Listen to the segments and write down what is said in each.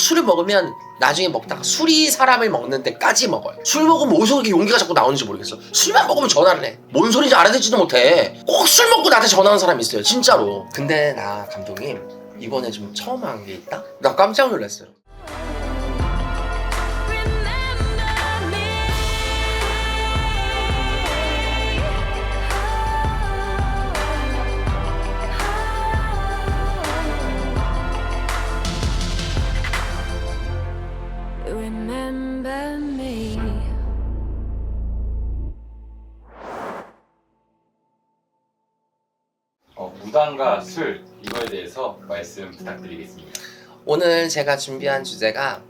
술을 먹으면 나중에 먹다가 술이 사람을 먹는 데까지 먹어요. 술 먹으면 어디서 그렇게 용기가 자꾸 나오는지 모르겠어. 술만 먹으면 전화를 해. 뭔 소리인지 알아듣지도 못해. 꼭 술 먹고 나한테 전화하는 사람이 있어요, 진짜로. 근데 나 감독님 이번에 좀 처음 한 게 있다? 나 깜짝 놀랐어요. Remember me. 무당과 술 이거에 대해서 말씀 부탁드리겠습니다. 오늘 제가 준비한 주제가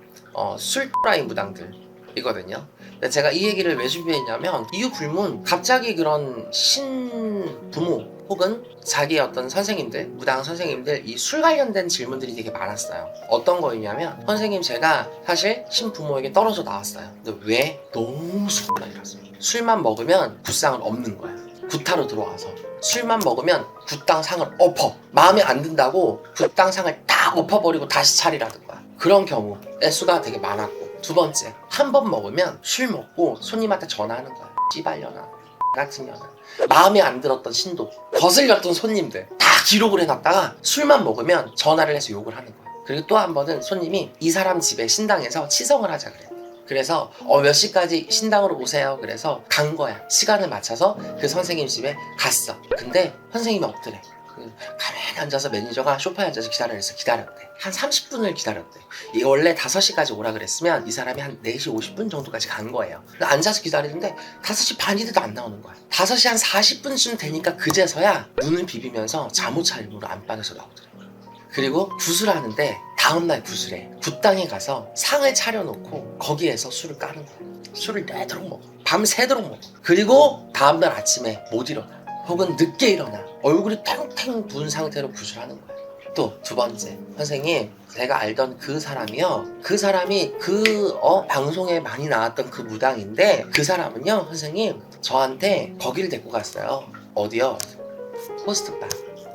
술라인 무당들이거든요. 근데 제가 이 얘기를 왜 준비했냐면 이유 불문 갑자기 그런 신부모 혹은 자기의 어떤 선생님들, 무당 선생님들 이 술 관련된 질문들이 되게 많았어요. 어떤 거였냐면 선생님 제가 사실 신부모에게 떨어져 나왔어요. 근데 왜? 너무 술라이라서 술만 먹으면 굿상을 엎는 거야. 구타로 들어와서 술만 먹으면 굿당 상을 엎어. 마음에 안 든다고 굿당 상을 딱 엎어버리고 다시 차리라는 거야. 그런 경우의 수가 되게 많았고, 두 번째, 한 번 먹으면 술 먹고 손님한테 전화하는 거야. 씨발려나 같은 년아. 마음에 안 들었던 신도, 거슬렸던 손님들 다 기록을 해놨다가 술만 먹으면 전화를 해서 욕을 하는 거야. 그리고 또 한 번은 손님이 이 사람 집에 신당에서 치성을 하자 그래. 그래서 몇 시까지 신당으로 오세요. 그래서 간 거야. 시간을 맞춰서 그 선생님 집에 갔어. 근데 선생님이 없더래. 가만히 앉아서 매니저가 소파에 앉아서 기다렸어. 기다렸대. 한 30분을 기다렸대. 이게 원래 5시까지 오라 그랬으면 이 사람이 한 4시 50분 정도까지 간 거예요. 앉아서 기다리는데 5시 반이 돼도 안 나오는 거야. 5시 한 40분쯤 되니까 그제서야 눈을 비비면서 잠옷 차림으로 안방에서 나오더래. 그리고 구슬을 하는데 다음날 구슬에 굿당에 가서 상을 차려놓고 거기에서 술을 까는 거야. 술을 내도록 먹어. 밤새도록 먹어. 그리고 다음날 아침에 못 일어나. 혹은 늦게 일어나. 얼굴이 탱탱 부은 상태로 구슬하는 거야. 또 두 번째, 선생님 제가 알던 그 사람이요, 그 사람이 방송에 많이 나왔던 그 무당인데 그 사람은요 선생님 저한테 거기를 데리고 갔어요. 어디요? 호스트바.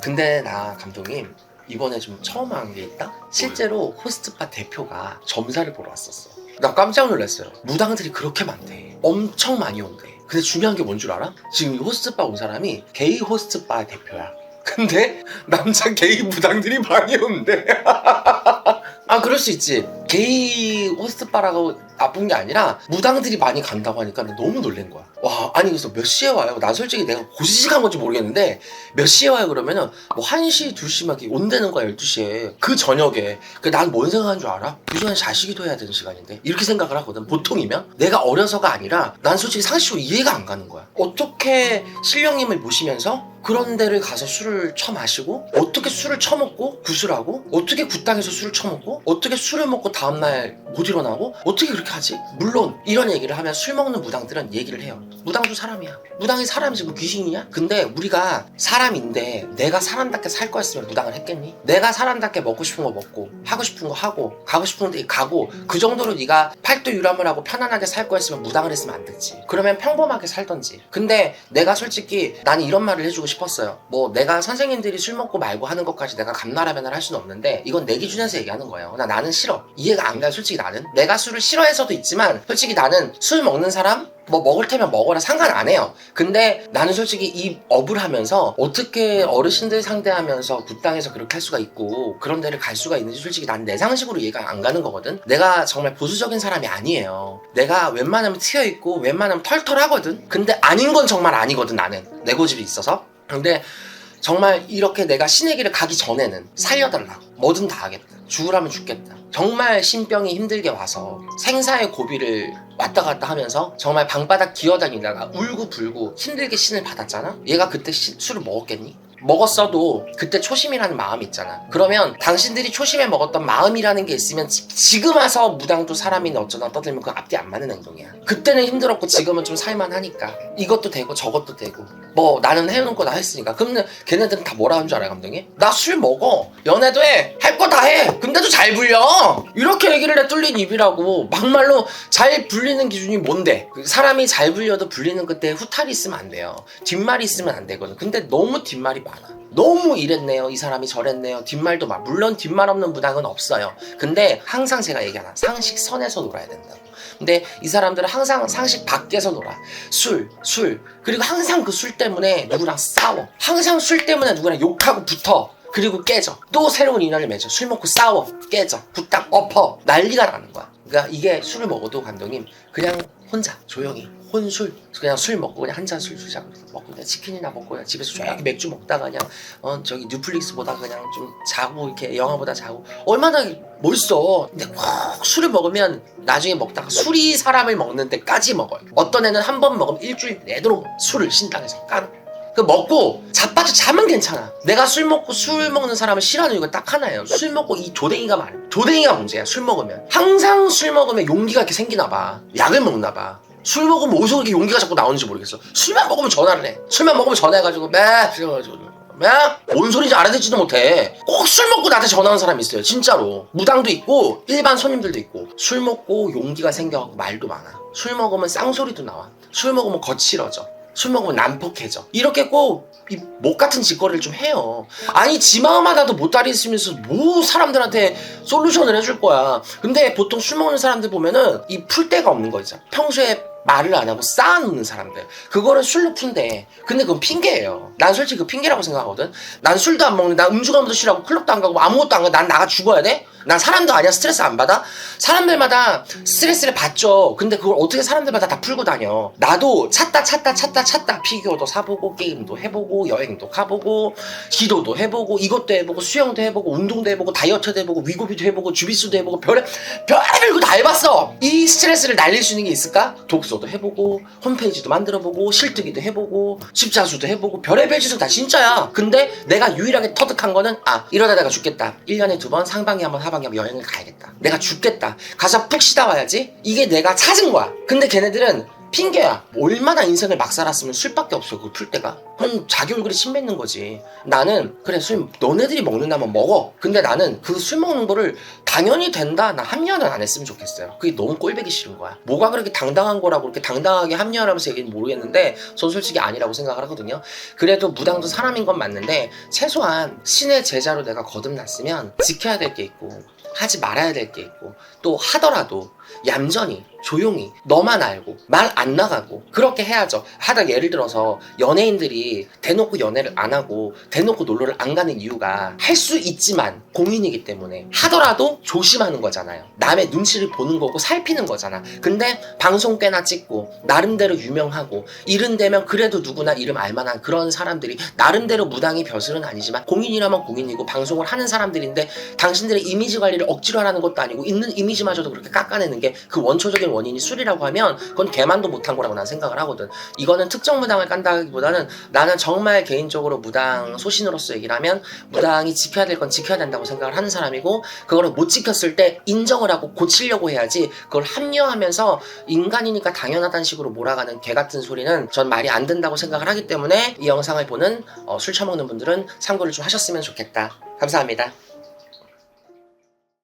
근데 나 감독님 이번에 좀 처음 한 게 있다? 실제로 호스트바 대표가 점사를 보러 왔었어. 나 깜짝 놀랐어요. 무당들이 그렇게 많대. 엄청 많이 온대. 근데 중요한 게 뭔 줄 알아? 지금 이 호스트바 온 사람이 게이 호스트바 대표야. 근데 남자 게이 무당들이 많이 온대. 아 그럴 수 있지. 게이 호스트바라고 나쁜 게 아니라 무당들이 많이 간다고 하니까 나 너무 놀란 거야. 와, 아니 그래서 몇 시에 와요? 나 솔직히 내가 고지식한 건지 모르겠는데 몇 시에 와요? 그러면은 뭐 1시, 2시 막 온다는 거야. 12시에 그 저녁에. 난 뭔 생각하는 줄 알아? 그 시간에 자식이 둬야 되는 시간인데 이렇게 생각을 하거든. 보통이면 내가 어려서가 아니라 난 솔직히 상식으로 이해가 안 가는 거야. 어떻게 신령님을 모시면서 그런 데를 가서 술을 처마시고, 어떻게 술을 처먹고 구슬하고, 어떻게 굿당에서 술을 처먹고, 어떻게 술을 먹고 다음날 못 일어나고, 어떻게 그렇게 하지? 물론 이런 얘기를 하면 술 먹는 무당들은 얘기를 해요. 무당도 사람이야. 무당이 사람이지 뭐 귀신이냐? 근데 우리가 사람인데 내가 사람답게 살 거였으면 무당을 했겠니? 내가 사람답게 먹고 싶은 거 먹고 하고 싶은 거 하고 가고 싶은 데 가고 그 정도로 네가 팔도 유람을 하고 편안하게 살 거였으면 무당을 했으면 안 되지. 그러면 평범하게 살던지. 근데 내가 솔직히 나는 이런 말을 해주고 싶었어요. 뭐 내가 선생님들이 술 먹고 말고 하는 것까지 내가 감나라면을 할 수는 없는데 이건 내 기준에서 얘기하는 거예요. 나는 싫어. 이해가 안 가요. 솔직히 나는 내가 술을 싫어해서도 있지만 솔직히 나는 술 먹는 사람 뭐 먹을 테면 먹어라 상관 안 해요. 근데 나는 솔직히 이 업을 하면서 어떻게 어르신들 상대하면서 굿당에서 그렇게 할 수가 있고 그런 데를 갈 수가 있는지 솔직히 난 내 상식으로 이해가 안 가는 거거든. 내가 정말 보수적인 사람이 아니에요. 내가 웬만하면 트여있고 웬만하면 털털하거든. 근데 아닌 건 정말 아니거든. 나는 내 고집이 있어서. 근데 정말 이렇게 내가 신의 길을 가기 전에는 살려달라. 뭐든 다 하겠다. 죽으라면 죽겠다. 정말 신병이 힘들게 와서 생사의 고비를 왔다 갔다 하면서 정말 방바닥 기어다니다가 울고불고 힘들게 신을 받았잖아. 얘가 그때 술을 먹었겠니? 먹었어도 그때 초심이라는 마음이 있잖아. 그러면 당신들이 초심에 먹었던 마음이라는 게 있으면 지금 와서 무당도 사람이나 어쩌나 떠들면 그 앞뒤 안 맞는 행동이야. 그때는 힘들었고 지금은 좀 살만하니까 이것도 되고 저것도 되고 뭐 나는 해놓은 거 다 했으니까. 그럼 걔네들은 다 뭐라 하는 줄 알아요 감독님? 나 술 먹어, 연애도 해, 할 거 다 해, 근데도 잘 불려. 이렇게 얘기를 해. 뚫린 입이라고. 막말로 잘 불리는 기준이 뭔데? 사람이 잘 불려도 불리는 그때 후탈이 있으면 안 돼요. 뒷말이 있으면 안 되거든. 근데 너무 뒷말이 많아. 많아. 너무 이랬네요, 이 사람이 저랬네요, 뒷말도 많아. 물론 뒷말 없는 무당은 없어요. 근데 항상 제가 얘기하나, 상식선에서 놀아야 된다고. 근데 이 사람들은 항상 상식 밖에서 놀아. 술 그리고 항상 그 술 때문에 누구랑 싸워. 항상 술 때문에 누구랑 욕하고 붙어. 그리고 깨져. 또 새로운 인연을 맺어. 술 먹고 싸워. 깨져. 부탁 엎어. 난리가 나는 거야. 그러니까 이게 술을 먹어도 감독님 그냥 혼자 조용히 혼술 그냥 술 먹고 그냥 한 잔 술 주자고 먹고 그냥 치킨이나 먹고 그냥 집에서 조용히 맥주 먹다가 그냥 저기 뉴플릭스 보다가 그냥 좀 자고 이렇게 영화 보다 자고 얼마나 멋있어. 근데 꼭 술을 먹으면 나중에 먹다가 술이 사람을 먹는 데까지 먹어요. 어떤 애는 한 번 먹으면 일주일 내도록 술을 신당에서 까는. 그 먹고 자빠져 자면 괜찮아. 내가 술 먹고 술 먹는 사람을 싫어하는 이유가 딱 하나예요. 술 먹고 이 조댕이가 많아. 조댕이가 문제야. 술 먹으면 항상 술 먹으면 용기가 이렇게 생기나 봐. 약을 먹나 봐. 술 먹으면 어디서 그렇게 용기가 자꾸 나오는지 모르겠어. 술만 먹으면 전화를 해. 술만 먹으면 전화해가지고 뭔 소리인지 알아듣지도 못해. 꼭 술 먹고 나한테 전화하는 사람이 있어요. 진짜로. 무당도 있고 일반 손님들도 있고. 술 먹고 용기가 생겨갖고 말도 많아. 술 먹으면 쌍소리도 나와. 술 먹으면 거칠어져. 술 먹으면 난폭해져. 이렇게 꼭 이 목 같은 짓거리를 좀 해요. 아니 지 마음 하나도 못 다리쓰면서 뭐 사람들한테 솔루션을 해줄 거야. 근데 보통 술 먹는 사람들 보면은 이 풀 데가 없는 거죠. 평소에 말을 안 하고 쌓아놓는 사람들. 그거를 술로 푼대. 근데 그건 핑계예요. 난 솔직히 그 핑계라고 생각하거든. 난 술도 안 먹는데, 난 음주가무도 싫어하고 클럽도 안 가고 아무것도 안 가고 난 나가 죽어야 돼? 난 사람도 아니야. 스트레스 안 받아? 사람들마다 스트레스를 받죠. 근데 그걸 어떻게 사람들마다 다 풀고 다녀. 나도 찾다 피규어도 사보고 게임도 해보고 여행도 가보고 기도도 해보고 이것도 해보고 수영도 해보고 운동도 해보고 다이어트도 해보고 위고비도 해보고 주비수도 해보고 별의별 거 다 해봤어. 이 스트레스를 날릴 수 있는 게 있을까? 독서도 해보고 홈페이지도 만들어보고 실뜨기도 해보고 십자수도 해보고 별의별 짓을 다 진짜야. 근데 내가 유일하게 터득한 거는 이러다 내가 죽겠다. 1년에 2번 상반기 한번 하반기 한번 여행을 가야겠다. 내가 죽겠다. 가서 푹 쉬다 와야지. 이게 내가 찾은 거야. 근데 걔네들은 핑계야. 얼마나 인생을 막 살았으면 술밖에 없어. 그걸 풀 때가. 그럼 자기 얼굴에 침 뱉는 거지. 나는 그래 술 너네들이 먹는다면 먹어. 근데 나는 그 술 먹는 거를 당연히 된다. 나 합리화는 안 했으면 좋겠어요. 그게 너무 꼴보기 싫은 거야. 뭐가 그렇게 당당한 거라고 그렇게 당당하게 합리화하면서 얘기는 모르겠는데 전 솔직히 아니라고 생각을 하거든요. 그래도 무당도 사람인 건 맞는데 최소한 신의 제자로 내가 거듭났으면 지켜야 될 게 있고 하지 말아야 될 게 있고 또 하더라도 얌전히 조용히 너만 알고 말 안 나가고 그렇게 해야죠. 하다 예를 들어서 연예인들이 대놓고 연애를 안 하고 대놓고 놀러를 안 가는 이유가 할 수 있지만 공인이기 때문에 하더라도 조심하는 거잖아요. 남의 눈치를 보는 거고 살피는 거잖아. 근데 방송 꽤나 찍고 나름대로 유명하고 이름 되면 그래도 누구나 이름 알만한 그런 사람들이 나름대로 무당이 벼슬은 아니지만 공인이라면 공인이고 방송을 하는 사람들인데 당신들의 이미지 관리를 억지로 하라는 것도 아니고 있는 이미지마저도 그렇게 깎아내는 게 그 원초적인 원인이 술이라고 하면 그건 개만도 못한 거라고 난 생각을 하거든. 이거는 특정 무당을 깐다기보다는 나는 정말 개인적으로 무당 소신으로서 얘기를 하면 무당이 지켜야 될 건 지켜야 된다고 생각을 하는 사람이고 그거를 못 지켰을 때 인정을 하고 고치려고 해야지 그걸 합리화하면서 인간이니까 당연하다는 식으로 몰아가는 개 같은 소리는 전 말이 안 된다고 생각을 하기 때문에 이 영상을 보는 술 처먹는 분들은 참고를 좀 하셨으면 좋겠다. 감사합니다.